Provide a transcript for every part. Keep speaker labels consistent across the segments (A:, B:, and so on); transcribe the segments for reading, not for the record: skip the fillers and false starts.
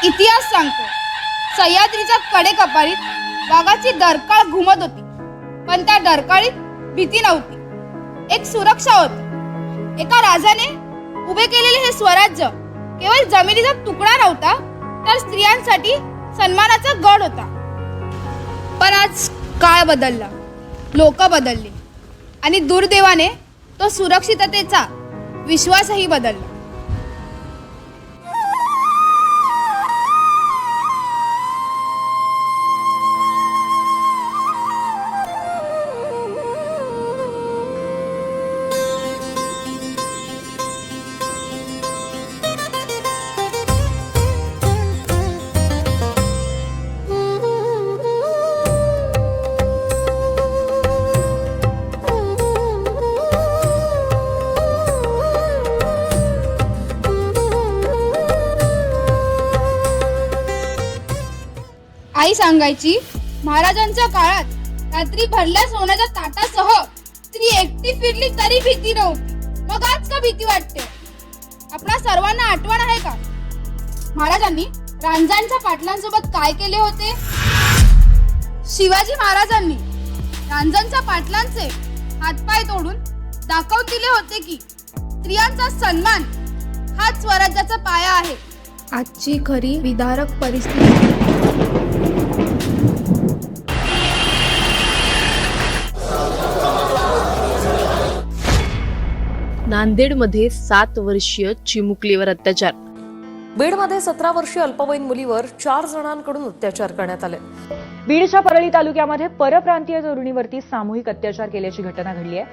A: इतिहास सांगतो, सह्याद्रीच्या कडेकपारीत वाघाची डरकाळ घुमत होती, पण त्या डरकाळीत भीती नव्हती, एक सुरक्षा होती. एका राजाने उभे केलेले हे स्वराज्य केवळ जमिनीचा तुकडा नव्हता, तर स्त्रियांसाठी सन्मानाचा गड होता. पण आज काळ बदलला, लोक बदलली आणि दुर्दैवाने तो सुरक्षिततेचा विश्वासही बदलला. आई सांगायची, महाराजांच्या काळात रात्री भरल्या सोन्याच्या ताटासह स्त्री एकटी फिरली तरी भीती नव्हती. मग आज का भीती वाटते? आपल्या सर्वांना आठवण आहे का महाराजांनी रांजणच्या पाटलांसोबत काय केले होते? शिवाजी महाराजांनी रांजणच्या पाटलांचे हातपाय तोडून दाखवून दिले होते की स्त्रियांचा सन्मान हाच स्वराज्याचा पाया आहे.
B: आजची खरी विदारक परिस्थिती.
C: नांदेडमध्ये 7 वर्षीय चिमुकलीवर अत्याचार.
D: बीडमध्ये 17 वर्षीय अल्पवयीन मुलीवर 4 जणांकडून अत्याचार करण्यात आले.
E: बीडच्या परळी तालुक्यामध्ये परप्रांतीय तरुणीवरती सामूहिक अत्याचार केल्याची घटना घडली आहे.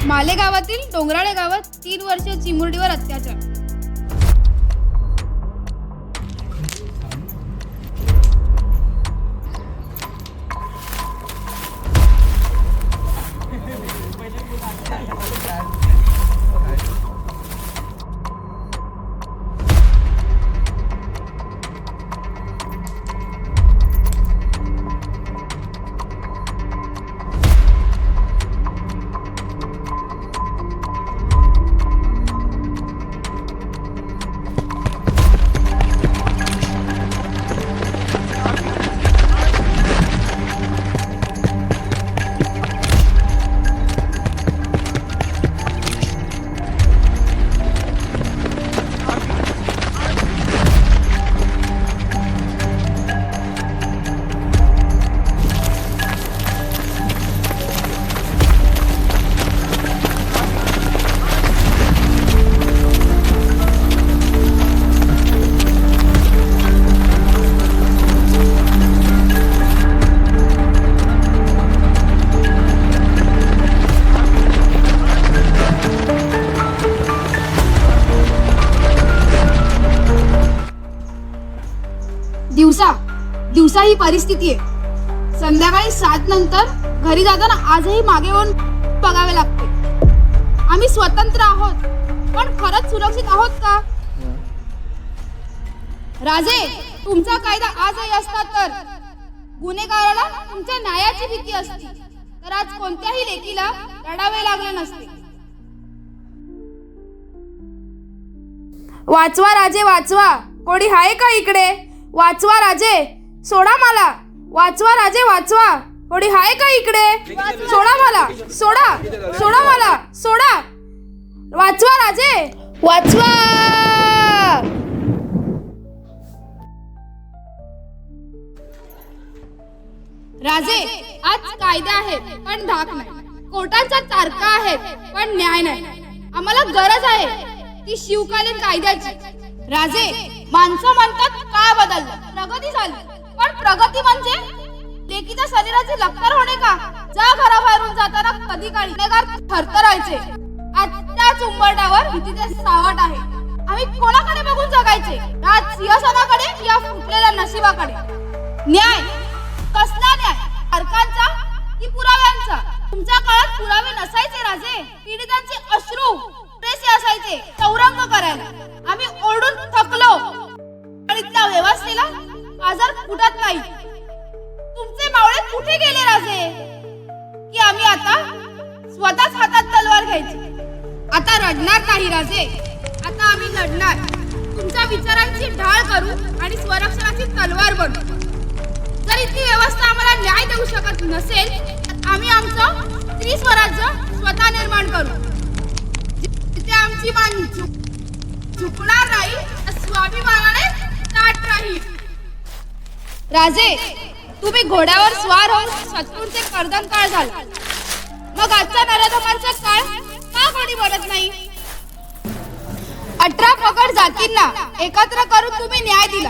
A: मालेगावातील डोंगराळे गावात 3 वर्षीय चिमुरडीवर अत्याचार. दिवसा ही परिस्थिती आहे. संध्याकाळी 7 नंतर घरी जाताना आजही मागे वळून बघावे लागते. आम्ही स्वतंत्र आहोत, पण खरंच सुरक्षित आहोत का? राजे, तुमचा कायदा आजही असता तर गुन्हेगाराला तुमच्या न्यायाची भीती असती, तर आज कोणत्याही लेकीला रडावे लागले नसते. वाचवा राजे वाचवा, कोणी आहे का इकडे? वाचवा राजे, सोडा मला. वाचवा राजे वाचवा, कोणी आहे का इकडे? सोडा मला, सोडा, सोडा मला, सोडा. वाचवा राजे वाचवा. राजे, आज कायदा आहे पण धाक नाही, कोर्टाचा तारखा आहे पण न्याय नाही. आम्हाला गरज आहे ती शिवकालीन कायद्याची. राजे, माणसं म्हणतात काळ बदलला, प्रगती झाली, पण प्रगती म्हणजे लेकीच्या शरीराचे लक्तर होणे का? जा घराबाहेरून जाताना कधी काळी गुन्हेगार थरथरायचे. आजच्याच उंबरठ्यावर भीतीचे सावट आहे. आम्ही कोणाकडे बघून जगायचे? राज सिंहासनाकडे या फुटलेल्या नशिबाकडे? न्याय कसला न्याय? तारखांचा की पुराव्यांचा? तुमच्या काळात पुरावे नसायचे राजे, पीडितांचे अश्रू पुरेसे असायचे चौरंग करायला. आम्ही ओरडून थकलो, आणि त्या व्यवस्थेला आजार फुटत नाही. तुमचे मावळे कुठे गेले राजे, की आम्ही आता स्वतःच हातात तलवार घ्यायची? आता रडणार नाही राजे, आता आम्ही लढणार. तुमच्या विचारांची ढाळ करू आणि स्वरक्षणाची तलवार बनू. जर इथली व्यवस्था आम्हाला न्याय देऊ शकत नसेल, तर आम्ही आमचं स्त्री स्वराज्य स्वतः निर्माण करू. जिथे आमची मान झुकणार नाही, स्वाभिमानाने ताठ राहील. राजे, तुम्ही घोड्यावर स्वार होऊन शत्रूंचे कर्दन काळ झाला, मग आजचा नराधमांचा काळ का कोणी बनत नाही? 18 पगड जातींना एकत्र करून तुम्ही न्याय दिला,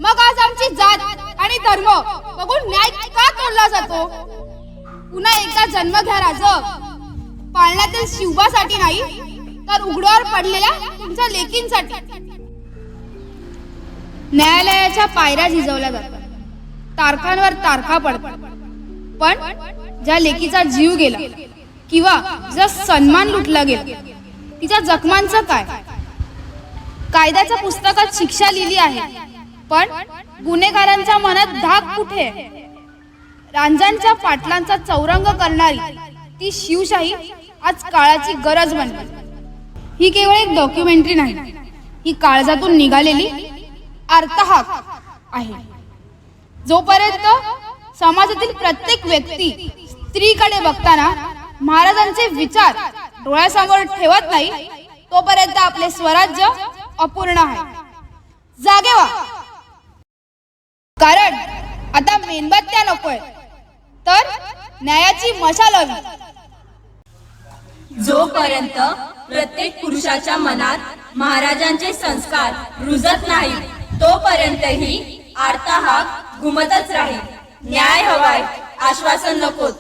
A: मग आज आमची जात आणि धर्म बघून न्याय का तोडला जातो? पुन्हा एकदा जन्म घ्या राज, पाळण्यातील शिवबासाठी नाही, तर उघड्यावर पडलेल्या तुमच्या लेकींसाठी. न्यायालयाच्या पायऱ्या झिजवल्या जातात, तारखांवर तारखा पडतात, पण ज्या लेकीचा जीव गेला किंवा ज्या सन्मान लुटला गेला, तिच्या जखमांचं काय? कायद्याच्या पुस्तकात शिक्षा लिहिली आहे, पण गुन्हेगारांच्या मनात धाक कुठे? रांजांच्या पाटलांचा चौरंग करणारी ती शिवशाही आज काळाची गरज बनली. ही केवळ एक डॉक्युमेंटरी नाही, ही काळजातून निघालेली अर्थहाक आहे. जोपर्यंत समाजातील प्रत्येक व्यक्ती स्त्रीकडे बघताना महाराजांचे विचार डोळ्यासमोर ठेवत नाही, तोपर्यंत आपले स्वराज्य अपूर्ण आहे. जागे व्हा, कारण आता मेणबत्त्या नकोय, तर न्यायाची मशाल हवी.
F: जोपर्यंत प्रत्येक पुरुषाच्या मनात महाराजांचे संस्कार रुजत नाहीत, तोपर्यंतही आर्तहाक घुमतच राहील. न्याय हवाय, आश्वासन नकोत.